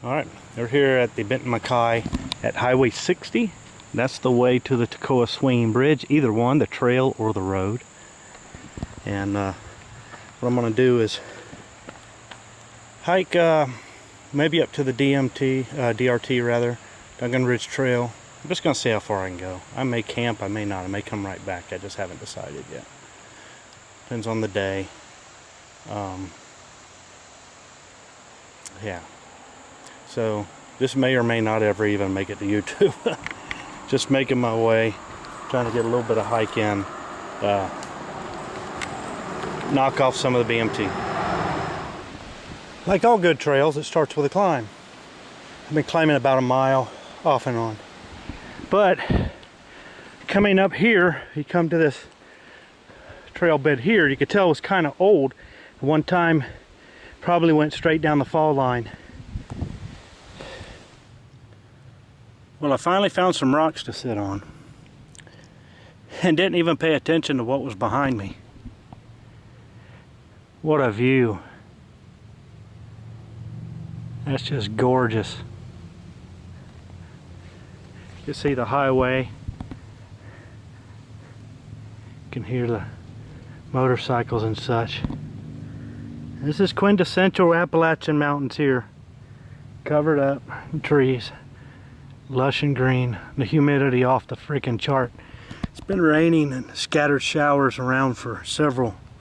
Alright, we're here at the Benton MacKaye at Highway 60. That's the way to the Toccoa Swinging Bridge, either one, the trail or the road. And what I'm going to do is hike maybe up to the DRT rather, Duncan Ridge Trail. I'm just going to see how far I can go. I may camp, I may not, I may come right back. I just haven't decided yet. Depends on the day. Yeah. So this may or may not ever even make it to YouTube. Just making my way, trying to get a little bit of hike in, knock off some of the BMT. Like all good trails, it starts with a climb. I've been climbing about a mile off and on. But coming up here, you come to this trail bed here, you could tell it was kind of old. One time probably went straight down the fall line. Well, I finally found some rocks to sit on and didn't even pay attention to what was behind me. What a view. That's just gorgeous. You can see the highway. You can hear the motorcycles and such. This is quintessential Appalachian Mountains here. Covered up in trees. Lush and green. The humidity off the freaking chart. It's been raining and scattered showers around for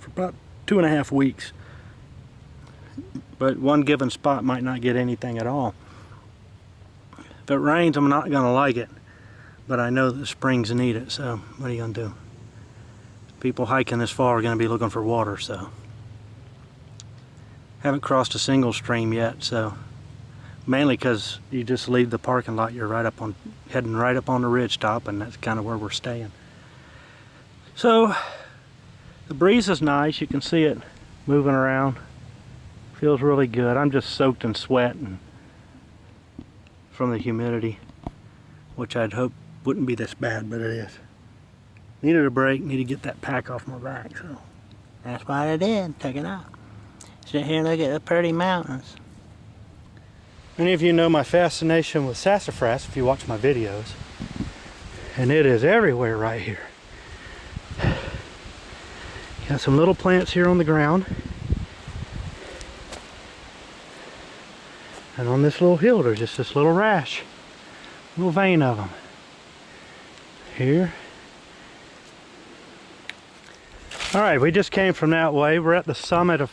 about 2.5 weeks. But one given spot might not get anything at all. If it rains, I'm not going to like it. But I know that the springs need it, so what are you going to do? People hiking this far are going to be looking for water, so. Haven't crossed a single stream yet, so. Mainly because you just leave the parking lot, you're heading right up on the ridge top, and that's kind of where we're staying. So, the breeze is nice. You can see it moving around. Feels really good. I'm just soaked in sweat and from the humidity, which I'd hope wouldn't be this bad, but it is. Needed a break, need to get that pack off my back, so that's what I did, took it out. Sit here and look at the pretty mountains. Many of you know my fascination with sassafras if you watch my videos, and it is everywhere right here. Got some little plants here on the ground, and on this little hill there's just this little rash, little vein of them here. All right, we just came from that way. We're at the summit of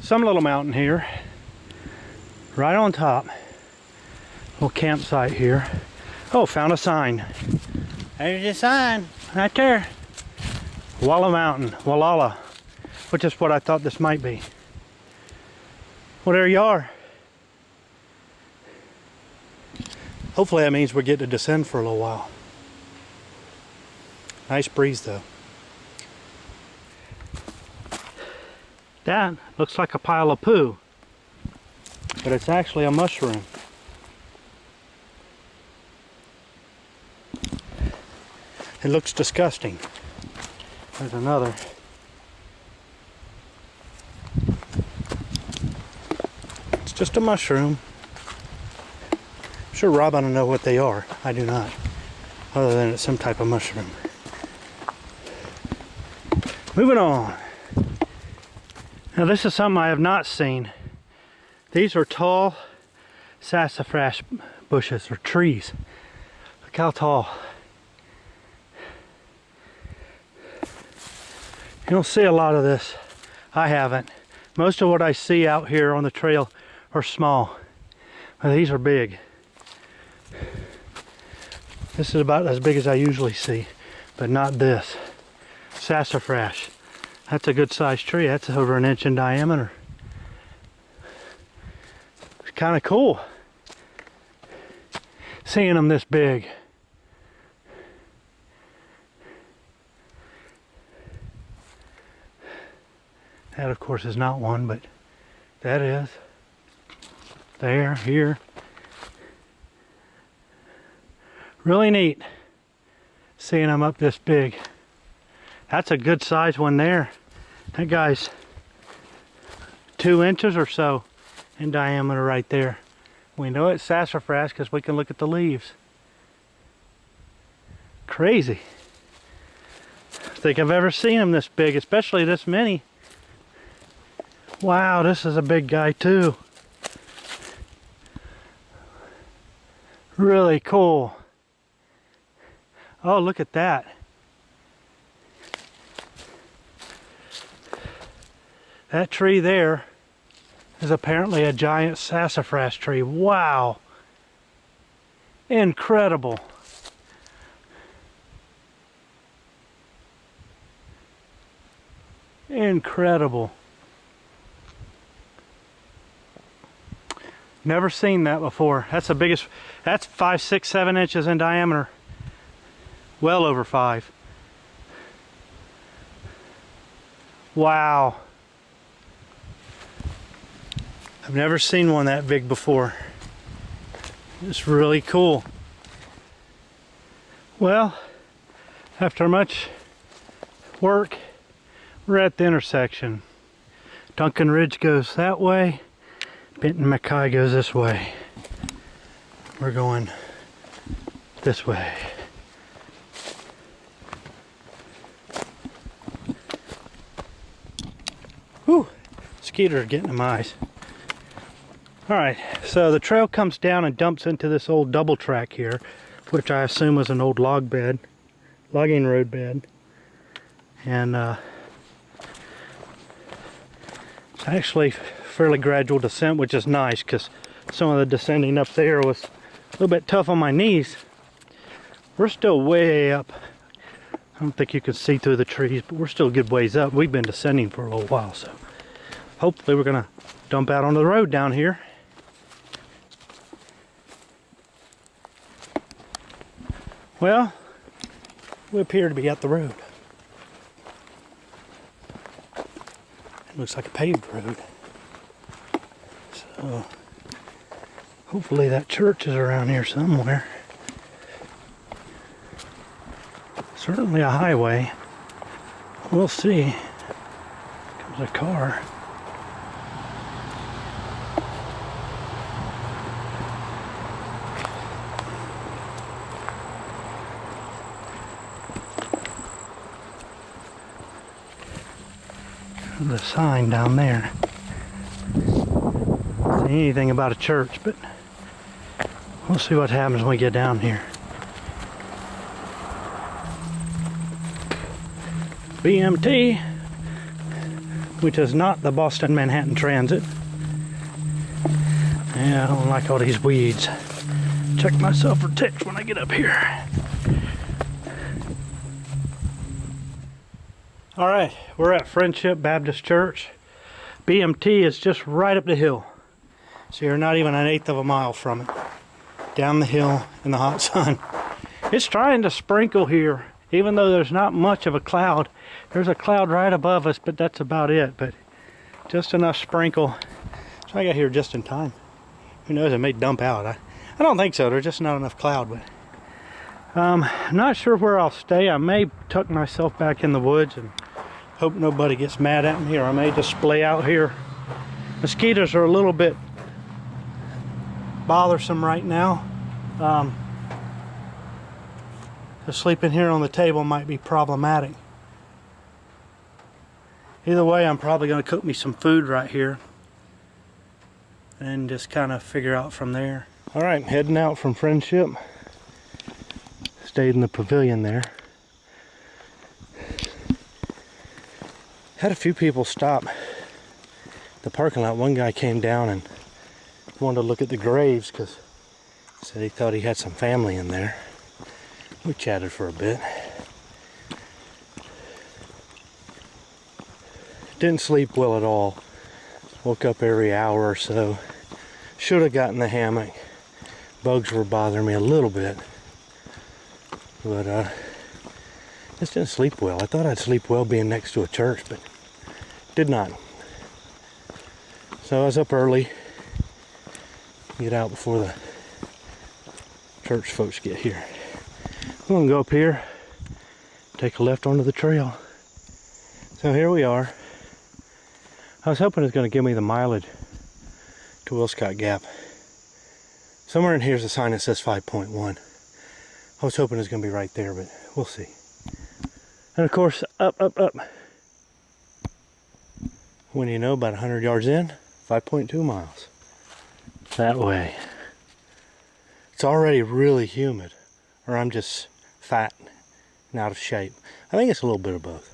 some little mountain here. Right on top. Little campsite here. Oh, found a sign. There's a sign right there. Walla Mountain, Wallala, which is what I thought this might be. Well, there you are. Hopefully that means we get to descend for a little while. Nice breeze though. That looks like a pile of poo, but it's actually a mushroom. It looks disgusting. There's another. It's just a mushroom. I'm sure Rob ought to know what they are. I do not. Other than it's some type of mushroom. Moving on. Now this is something I have not seen. These are tall sassafras bushes or trees. Look how tall. You don't see a lot of this. I haven't. Most of what I see out here on the trail are small. But these are big. This is about as big as I usually see, but not this. Sassafras. That's a good sized tree. That's over 1 inch in diameter. It's kind of cool seeing them this big. That of course is not one, but that is. There, here. Really neat seeing them up this big. That's a good size one there. That guy's 2 inches or so in diameter right there. We know it's sassafras because we can look at the leaves. Crazy. I think I've ever seen them this big, especially this many. Wow, this is a big guy too. Really cool. Oh, look at that. That tree there is apparently a giant sassafras tree. Wow. Incredible. Incredible. Never seen that before. That's the biggest, that's 5, 6, 7 inches in diameter. Well over 5. Wow. I've never seen one that big before. It's really cool. Well, after much work, we're at the intersection. Duncan Ridge goes that way. Benton MacKaye goes this way. We're going this way. Whew, mosquitoes are getting in my eyes. Alright, so the trail comes down and dumps into this old double track here, which I assume was an old logging road bed. And it's actually fairly gradual descent, which is nice because some of the descending up there was a little bit tough on my knees. We're still way up. I don't think you can see through the trees, but we're still a good ways up. We've been descending for a little while, so hopefully we're gonna dump out onto the road down here. Well, we appear to be at the road. It looks like a paved road. So hopefully that church is around here somewhere. Certainly a highway. We'll see. Here comes a car. There's a sign down there. Don't see anything about a church, but we'll see what happens when we get down here. BMT, which is not the Boston Manhattan Transit. Yeah, I don't like all these weeds. Check myself for ticks when I get up here. Alright, we're at Friendship Baptist Church. BMT is just right up the hill. So you're not even 1/8 of a mile from it. Down the hill in the hot sun. It's trying to sprinkle here, even though there's not much of a cloud. There's a cloud right above us, but that's about it. But just enough sprinkle. So I got here just in time. Who knows, it may dump out. I don't think so, there's just not enough cloud. But I'm not sure where I'll stay. I may tuck myself back in the woods and hope nobody gets mad at me, or I may just splay out here. Mosquitoes are a little bit bothersome right now. Sleeping here on the table might be problematic. Either way, I'm probably going to cook me some food right here and just kind of figure out from there. Alright, heading out from Friendship. Stayed in the pavilion there. Had a few people stop the parking lot. One guy came down and wanted to look at the graves because he said he thought he had some family in there. We chatted for a bit. Didn't sleep well at all. Woke up every hour or so. Should have gotten the hammock. Bugs were bothering me a little bit. But just didn't sleep well. I thought I'd sleep well being next to a church, but did not. So I was up early. Get out before the church folks get here. I'm gonna go up here, take a left onto the trail. So here we are. I was hoping it's gonna give me the mileage to Wilscot Gap. Somewhere in here is a sign that says 5.1. I was hoping it was going to be right there, but we'll see. And of course, up. When you know, about 100 yards in, 5.2 miles. That way. It's already really humid, or I'm just fat and out of shape. I think it's a little bit of both.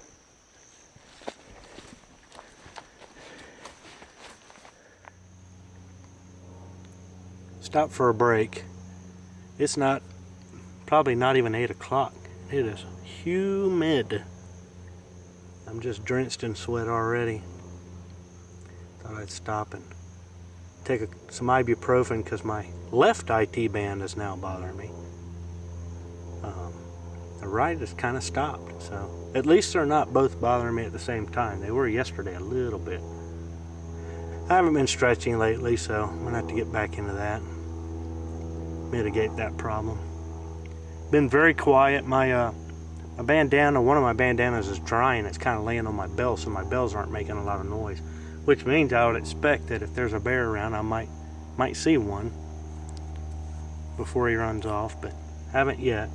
Stop for a break. It's probably not even 8 o'clock. It is humid. I'm just drenched in sweat already. Thought I'd stop and take some ibuprofen because my left IT band is now bothering me. The right has kind of stopped, so at least they're not both bothering me at the same time. They were yesterday a little bit. I haven't been stretching lately, so I'm gonna have to get back into that. Mitigate that problem. Been very quiet. My bandana, one of my bandanas is drying. It's kind of laying on my bell, so my bells aren't making a lot of noise. Which means I would expect that if there's a bear around, I might see one before he runs off, but haven't yet.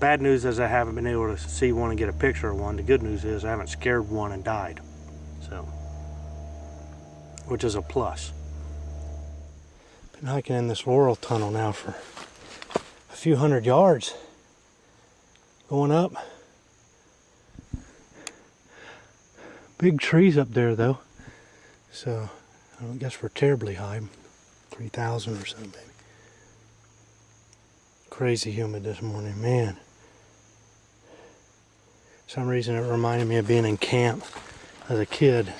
Bad news is I haven't been able to see one and get a picture of one. The good news is I haven't scared one and died, so, which is a plus. Been hiking in this laurel tunnel now for a few hundred yards. Going up. Big trees up there though. So I don't guess we're terribly high. 3,000 or so maybe. Crazy humid this morning, man. For some reason it reminded me of being in camp as a kid.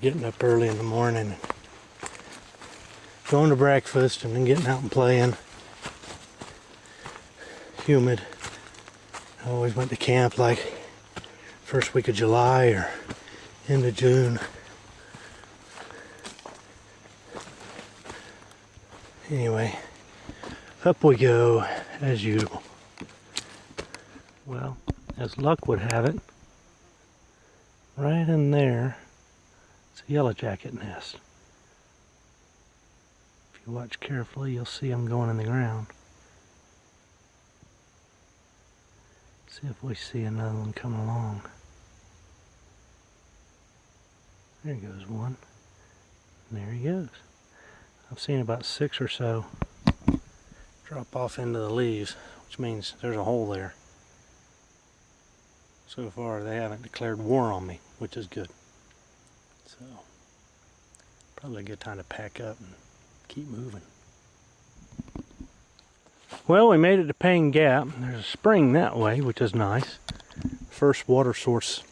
Getting up early in the morning. Going to breakfast and then getting out and playing. Humid. I always went to camp like first week of July or end of June. Anyway, up we go as usual. Well, as luck would have it, right in there, it's a yellow jacket nest. If you watch carefully, you'll see them going in the ground. See if we see another one coming along. There goes one. And there he goes. I've seen about 6 or so drop off into the leaves, which means there's a hole there. So far they haven't declared war on me, which is good. So probably a good time to pack up and keep moving. Well, we made it to Payne Gap. There's a spring that way, which is nice. First water source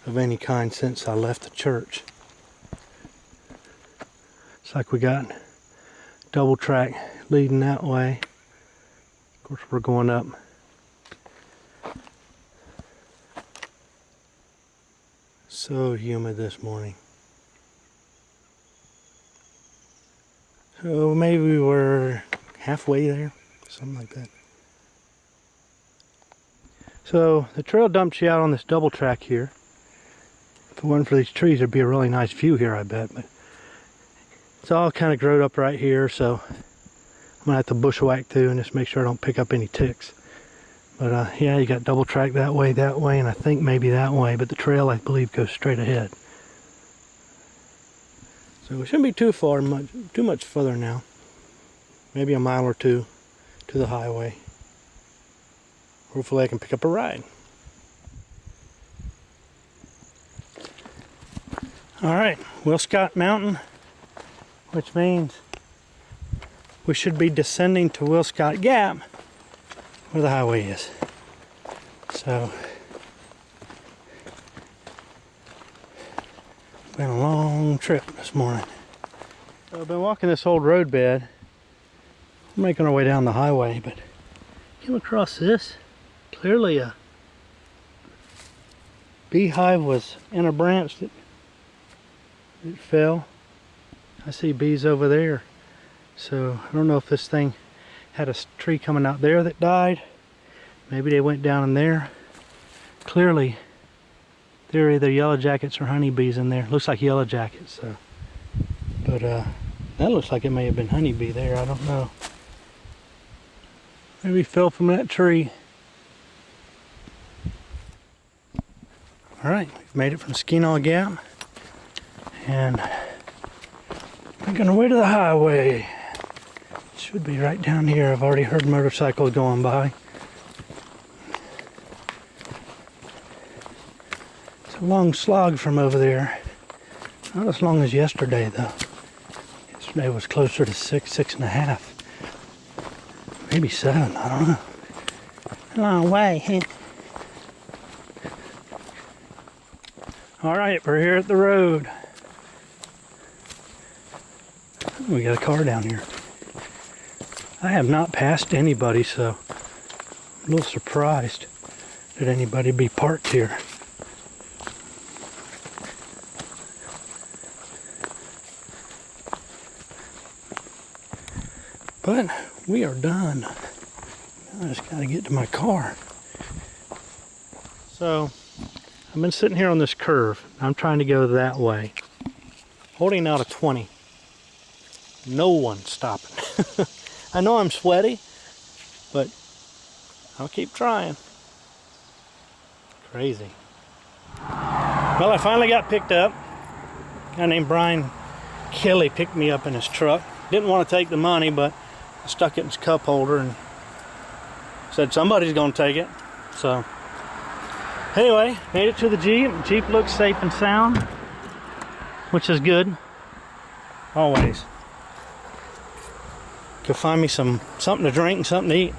of any kind since I left the church. It's like we got double track leading that way. Of course, we're going up. So humid this morning. So maybe we were halfway there, something like that. So the trail dumps you out on this double track here. If it weren't for these trees, there'd be a really nice view here, I bet. But it's all kind of growed up right here, so I'm gonna have to bushwhack too and just make sure I don't pick up any ticks. But yeah, you got double track that way, and I think maybe that way, but the trail, I believe, goes straight ahead. So we shouldn't be too much further now. Maybe a mile or two to the highway. Hopefully I can pick up a ride. Alright, Wilscot Mountain, which means we should be descending to Wilscot Gap, where the highway is. So, been a long trip this morning. So I've been walking this old road bed. We're making our way down the highway, but came across this. Clearly a beehive was in a branch that it fell. I see bees over there. So I don't know if this thing had a tree coming out there that died. Maybe they went down in there. Clearly, there are either yellow jackets or honeybees in there. Looks like yellow jackets. So, but That looks like it may have been honeybee there, I don't know. Maybe fell from that tree. Alright, we've made it from Skeenah Gap. And making our way to the highway. Should be right down here. I've already heard motorcycles going by. It's a long slog from over there. Not as long as yesterday though. Yesterday was closer to 6.5. Maybe 7, I don't know. A long way, huh? Alright, we're here at the road. We got a car down here. I have not passed anybody, so I'm a little surprised that anybody be parked here. But we are done. I just gotta get to my car. So I've been sitting here on this curve. I'm trying to go that way, holding out a 20. No one stopping. I know I'm sweaty, but I'll keep trying. Crazy. Well, I finally got picked up. A guy named Brian Kelly picked me up in his truck. Didn't want to take the money, but I stuck it in his cup holder and said somebody's gonna take it. So anyway, made it to the Jeep. The Jeep looks safe and sound, which is good. Always. Go find me something to drink and something to eat.